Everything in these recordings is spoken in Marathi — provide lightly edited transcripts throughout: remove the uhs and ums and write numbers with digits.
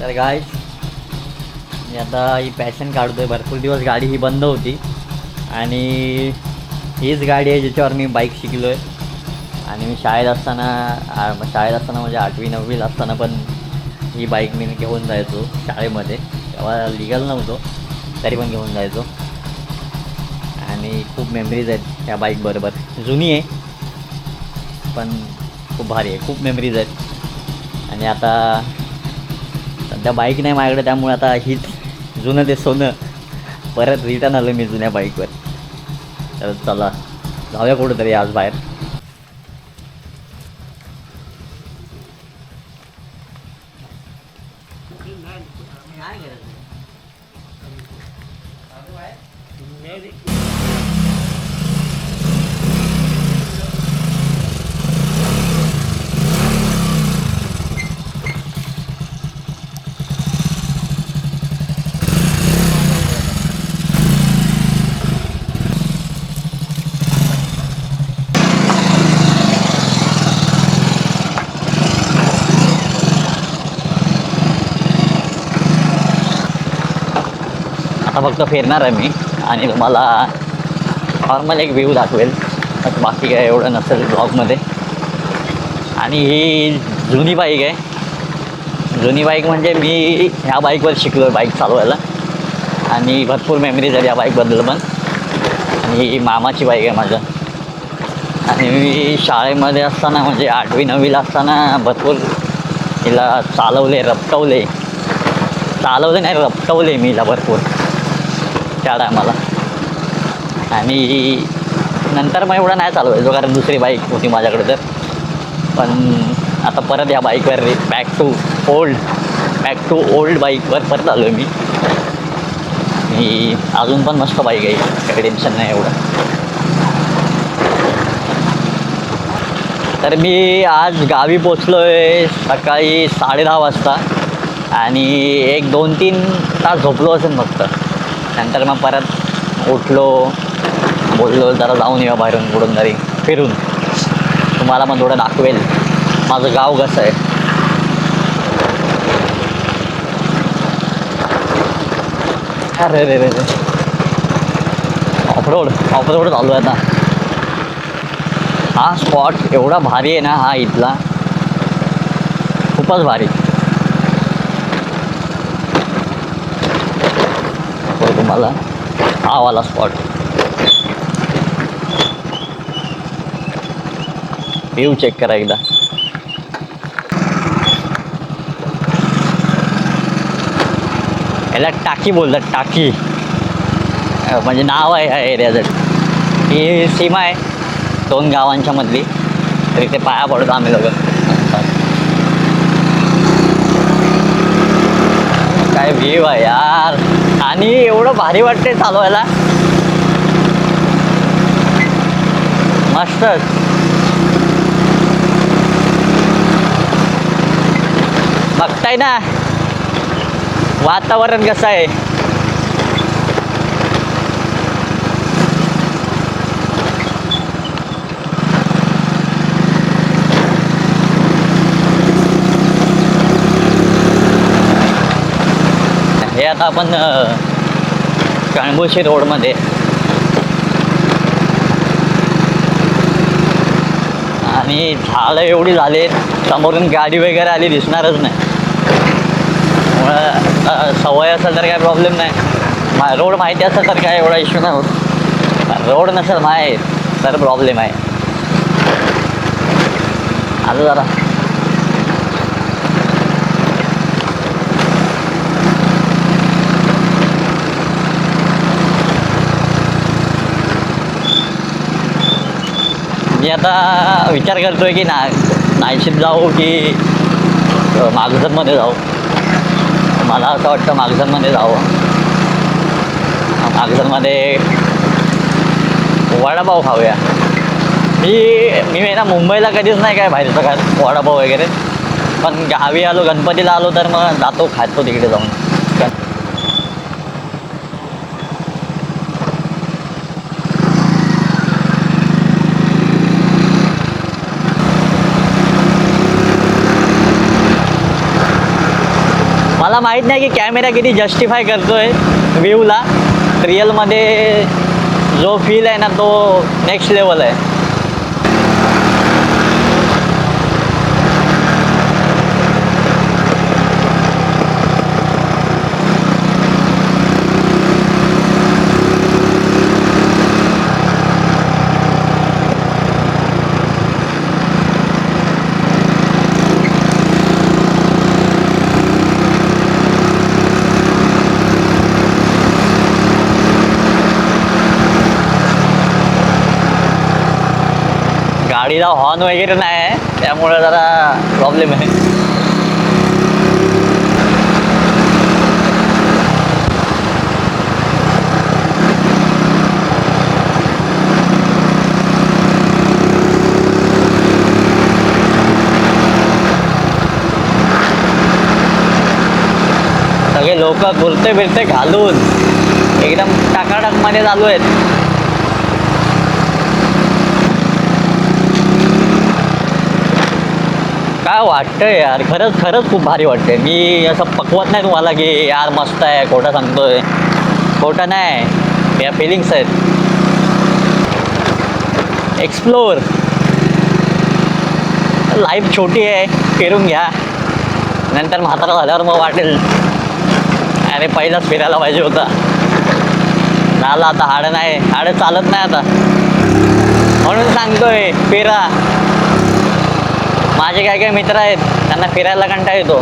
तर गाईस मी आता ही पॅशन काढतोय. भरपूर दिवस गाडी ही बंद होती आणि हीच गाडी आहे ज्याच्यावर मी बाईक शिकलो आहे. आणि मी शाळेत असताना म्हणजे 8वी 9वीला असताना पण ही बाईक मी घेऊन जायचो शाळेमध्ये. तेव्हा लिगल नव्हतो तरी पण घेऊन जायचो. आणि खूप मेमरीज आहेत या बाईकबरोबर. जुनी आहे पण खूप भारी आहे, खूप मेमरीज आहेत. आणि आता सध्या बाईक नाही माझ्याकडे, त्यामुळे आता हीच जुनं ते सोनं परत रिटर्न आलं मी जुन्या बाईकवर. तर चला जाऊया कुठंतरी आज बाहेर. आता फक्त फिरणार आहे मी आणि तुम्हाला नॉर्मल एक व्ह्यू दाखवेल, बाकी काय एवढं नसेल ब्लॉगमध्ये. आणि ही जुनी बाईक आहे. जुनी बाईक म्हणजे मी ह्या बाईकवर शिकलो आहे बाईक चालवायला आणि भरपूर मेमरीज आहेत या बाईकबद्दल पण. आणि ही मामाची बाईक आहे माझं. आणि मी शाळेमध्ये असताना म्हणजे 8वी 9वीला असताना भरपूर हिला चालवले मी हिला भरपूर त्या टायमाला. आणि नंतर मग एवढं नाही चालवायचो कारण दुसरी बाईक होती माझ्याकडे. तर पण आता परत या बाईकवर बॅक टू ओल्ड बाईकवर परत आलो आहे मी. अजून पण मस्त बाईक आहे, काही टेन्शन नाही एवढं. तर मी आज गावी पोचलो आहे सकाळी 10:30 वाजता आणि 1-2-3 तास झोपलो असेल फक्त. नंतर मग परत उठलो, बोललो जरा जाऊन येऊ बाहेरून कुठून तरी फिरून. तुम्हाला पण थोडं दाखवेल माझं गाव कसं आहे. अरे रे रे रे ऑफरोड चालू आहे आता. हा स्पॉट एवढा भारी आहे ना, हा इथला खूपच भारी. तुम्हाला हा वाला स्पॉट व्ह्यू चेक करा एकदा. याला टाकी बोलतात, टाकी म्हणजे नाव आहे ह्या एरियाचं. ही सीमा आहे 2 गावांच्या मधली. तर इथे पाया पडतो आम्ही लोक. काय व्ह्यू आहे यार, आणि एवढं भारी वाटते चालवायला, मस्तच. बघताय ना वातावरण कसं आहे. हे आता आपण कळंबोशी रोडमध्ये. आणि झाडं एवढी झाले, समोरून गाडी वगैरे आली दिसणारच नाही. सवय असेल तर काय प्रॉब्लेम नाही, रोड माहिती असेल तर काय एवढा इश्यू नाही होत. रोड नसेल माहीत तर प्रॉब्लेम आहे. आता जरा मी आता विचार करतो आहे की नाशिक जाऊ की मागझरमध्ये जाऊ. मला असं वाटतं मागझरमध्ये जावं. मागझरमध्ये वडापाव खाऊया. मी ना मुंबईला कधीच नाही काय बाहेरचं काय वडापाव वगैरे, पण गावी आलो गणपतीला आलो तर मग जातो खातो तिकडे जाऊन. मला माहीत नाही की कॅमेरा किती जस्टिफाय करतोय व्ह्यूला. रिअलमध्ये जो फील आहे ना तो नेक्स्ट लेवल आहे. गाडीला हॉर्न वगैरे नाही आहे त्यामुळे जरा प्रॉब्लेम आहे. सगळे लोक कुर्ते बिरते घालून एकदम टाकाटाकमध्ये चालू आहेत. काय वाटतंय यार, खरंच खरंच खूप भारी वाटतंय. मी असं पकवत नाही तुम्हाला की यार मस्त आहे, खोटं सांगतोय. खोटं नाही, या फिलिंग्स आहेत. एक्सप्लोर, लाईफ छोटी आहे, फिरून घ्या. नंतर म्हातारा झाल्यावर मग वाटेल अरे पहिलाच फिरायला पाहिजे होता. झालं आता, हाडं नाही, हाडं चालत नाही आता, म्हणून सांगतोय फिरा. माझे काय काय मित्र आहेत त्यांना फिरायला कंटाळा येतो.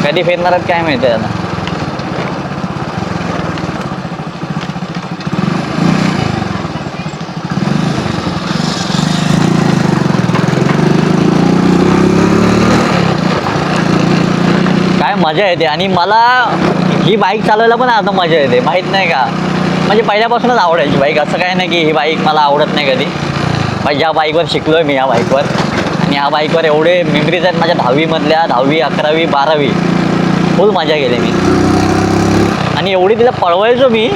कधी फिरणार आहेत काय माहिती आता. काय मजा येते. आणि मला ही बाईक चालवायला पण आता मजा येते, माहीत नाही का. म्हणजे पहिल्यापासूनच आवडायची बाईक, असं काय नाही की ही बाईक मला आवडत नाही कधी. पण ज्या बाईकवर शिकलो आहे मी, या बाईकवर, आणि या बाईकवर एवढे मेमरीज आहेत माझ्या 10वीमधल्या, 10वी 11वी 12वी फुल मजा केली मी. आणि एवढी तिला पळवायचो मी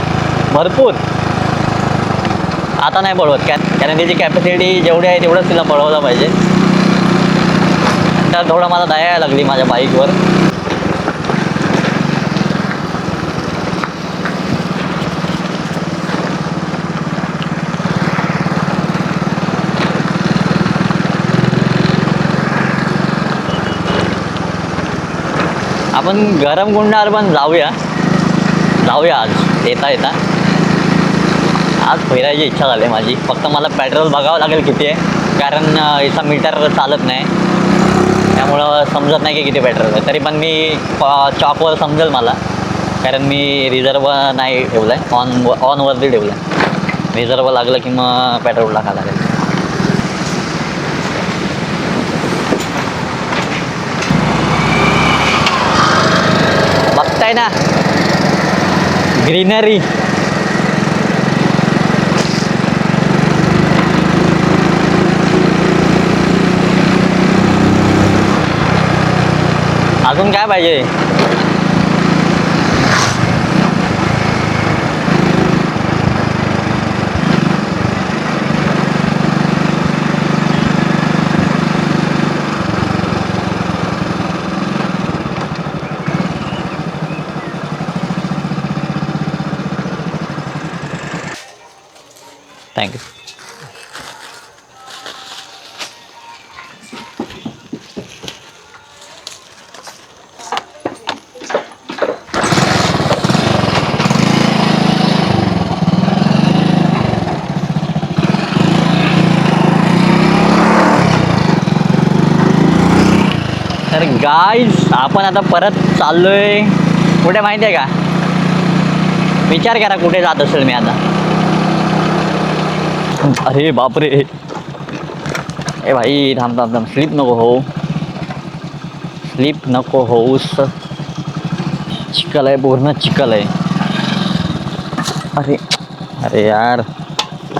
भरपूर. आता नाही पळवत कारण तिची कॅपॅसिटी जेवढी आहे तेवढंच तिला पळवलं पाहिजे. तर थोडं मला दया यायला लागली माझ्या बाईकवर. आपण गरम गुंडावर पण जाऊया आज येता येता. आज फिरायची इच्छा झाली माझी. फक्त मला पेट्रोल बघावं लागेल किती आहे, कारण याचा मीटर चालत नाही त्यामुळं समजत नाही की किती पेट्रोल आहे. तरी पण मी चॉकवर समजेल मला, कारण मी रिझर्व नाही ठेवलं आहे, ऑनवरती ठेवलं आहे. रिझर्व लागलं की मग पेट्रोल टाकावं लागेल. बघताय ना ग्रीनरी. अजून काय पाहिजे. थँक्यू. तर गाईज आपण आता परत चाललोय कुठे माहिती आहे का. विचार करा कुठे जात असेल मी आता. अरे बापरे, ए भाई थांब थांब थांब, स्लिप नको हो, स्लिप नको होऊस. चिखल आहे, पूर्ण चिखल आहे. अरे अरे यार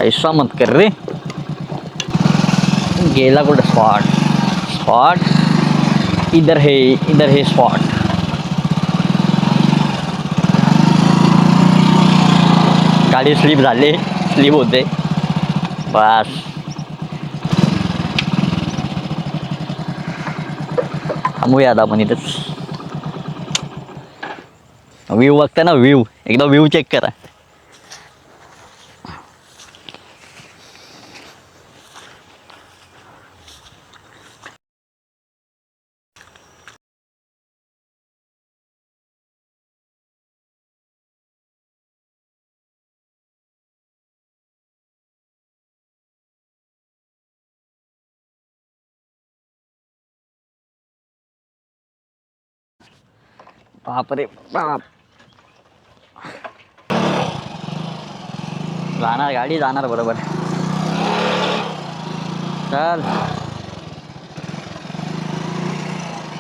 ऐसा मत कर रे. गेला कुठं स्पॉट. इधर है स्पॉट. गाडी स्लिप होते बस. थांबूया आता आपण इथंच. व्ह्यू बघता ना, व्ह्यू एकदा व्ह्यू चेक करा. बापरे बाप. जाणार गाडी, जाणार बरोबर. चल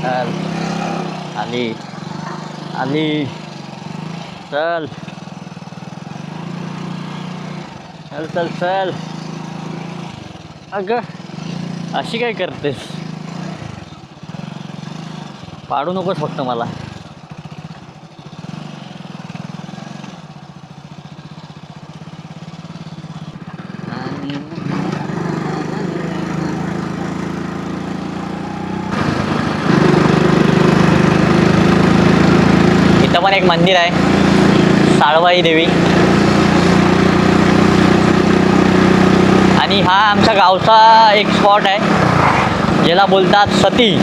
चल, आली आली. चल चल चल चल. अगं अशी काय करतेस? पाडू नकोस फक्त मला. इथं पण एक मंदिर आहे, साळवाई देवी. आणि हा आमच्या गावचा एक स्पॉट आहे ज्याला बोलतात सती.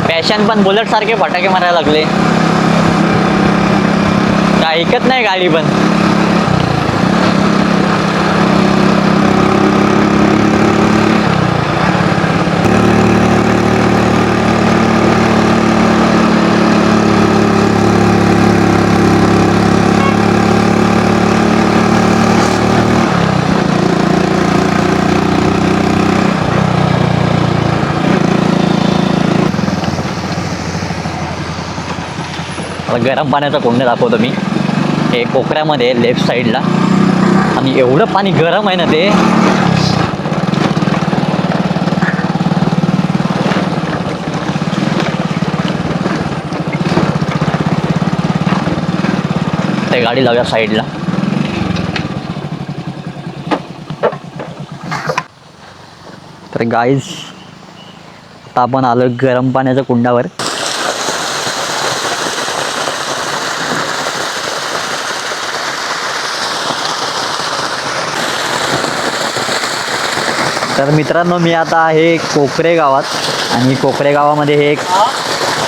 पॅशन पण बुलेट सारखे फटाके मारायला लागले. काय ऐकत नाही गाडी पण. गरम पाण्याचा कुंड दाखवतो मी. हे कोकऱ्यामध्ये लेफ्ट साईडला. आणि एवढं पाणी गरम आहे ना ते. ते गाडी लावूया साईडला. तर गाईज आता आपण आलो गरम पाण्याच्या कुंडावर. तर मित्रांनो, मी आता आहे कोकरे गावात. आणि कोकरे गावामध्ये हे एक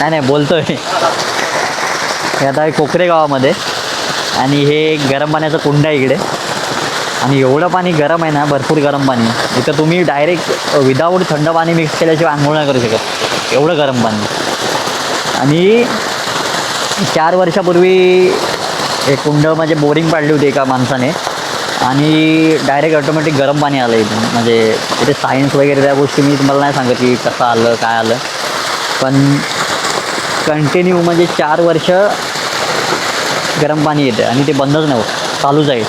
नाही बोलतोय हे आता कोकरे गावामध्ये. आणि हे गरम पाण्याचं कुंड आहे इकडे. आणि एवढं पाणी गरम आहे ना, भरपूर गरम पाणी. इथं तुम्ही डायरेक्ट विदाऊट थंड पाणी मिक्स केल्याशिवाय आंघोळ नाही करू शकत, एवढं गरम पाणी. आणि 4 वर्षापूर्वी एक कुंड म्हणजे बोरिंग पाडली होती एका माणसाने. आणि डायरेक्ट ऑटोमॅटिक गरम पाणी आलं इथून. म्हणजे इथे सायन्स वगैरे त्या गोष्टी मी तुम्हाला नाही सांगत की कसं आलं काय आलं. पण कंटिन्यू म्हणजे 4 वर्ष गरम पाणी येतं आणि ते बंदच नाही होत, चालूच आहे.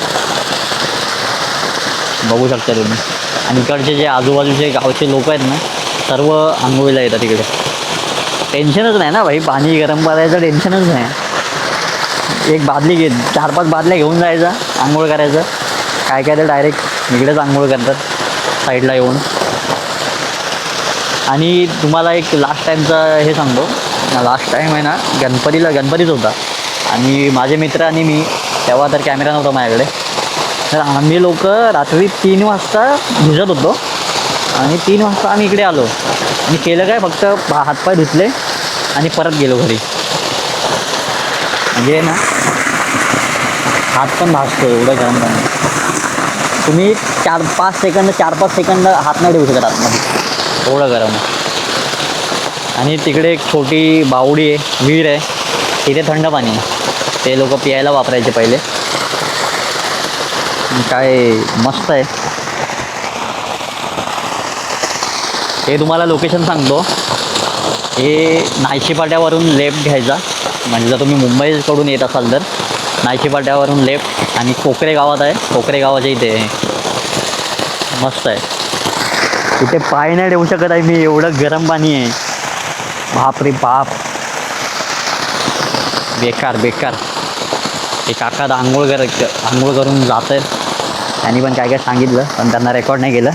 बघू शकता तुम्ही. आणि इकडचे जे आजूबाजूचे गावचे लोक आहेत ना, सर्व आंघोळीला येतात तिकडे. टेन्शनच नाही ना भाई, पाणी गरम करायचं टेन्शनच नाही. एक बादली घे, 4-5 बादल्या घेऊन जायचा, आंघोळ करायचं. काय काय तर डायरेक्ट इकडेच आंघोळ करतात साईडला येऊन. आणि तुम्हाला एक लास्ट टाईमचं हे सांगतो. लास्ट टाईम आहे ना, गणपतीच होता. आणि माझे मित्र आणि मी, तेव्हा तर कॅमेरा नव्हता माझ्याकडे. तर आम्ही लोक रात्री 3 वाजता भिजत होतो. आणि 3 वाजता आम्ही इकडे आलो. आणि केलं काय, फक्त हातपाय धुतले आणि परत गेलो घरी. म्हणजे ना, हात पण भाजतो एवढं गरम पाणी. तुम्ही 4-5 सेकंद हात नाही ठेवू शकत आतमध्ये, एवढं गरम आहे. आणि तिकडे एक छोटी बावडी आहे, विहीर आहे, तिथे थंड पाणी आहे. ते लोक प्यायला वापरायचे पहिले. काय मस्त आहे. हे तुम्हाला लोकेशन सांगतो. हे नायशी फाट्यावरून लेफ्ट घ्यायचा, म्हणजे जर तुम्ही मुंबईकडून येत असाल तर नायशी फाट्यावरून लेफ्ट आणि कोकरे गावात आहे. कोकरे गावाच्या इथे आहे. मस्त आहे. इथे पाय नाही ठेवू शकत आहे मी, एवढं गरम पाणी आहे. बाप रे बाप, बेकार बेकार. हे काका आंघोळ करून जात आहेत. त्यांनी पण काय काय सांगितलं, पण त्यांना रेकॉर्ड नाही केलं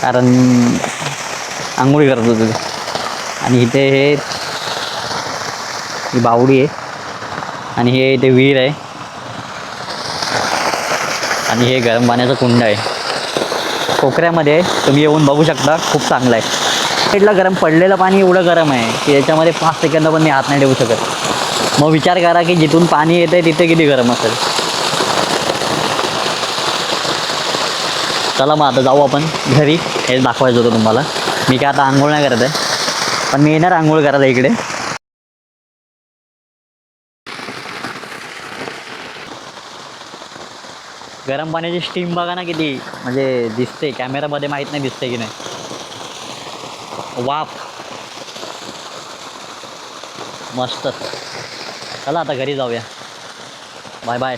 कारण आंघोळी करत होते. आणि इथे ही बावडी आहे आणि हे इथे विहीर आहे आणि हे गरम पाण्याचं कुंड आहे. कोकऱ्यामध्ये तुम्ही येऊन बघू शकता, खूप चांगलं आहे. साईडला गरम पडलेलं पाणी एवढं गरम आहे की याच्यामध्ये 5 सेकंद पण मी हात नाही ठेवू शकत. मग विचार करा की जिथून पाणी येतं आहे तिथे किती गरम असेल. चला मग आता जाऊ आपण घरी. हे दाखवायचं होतं तुम्हाला. मी काय आता आंघोळ नाही करत आहे, पण मी येणार आंघोळ करायला इकडे. गरम पाण्याची स्टीम बघा ना किती म्हणजे दिसते, कॅमेरामध्ये माहीत नाही दिसते की नाही. वाफ मस्त. चला आता घरी जाऊया. Bye bye.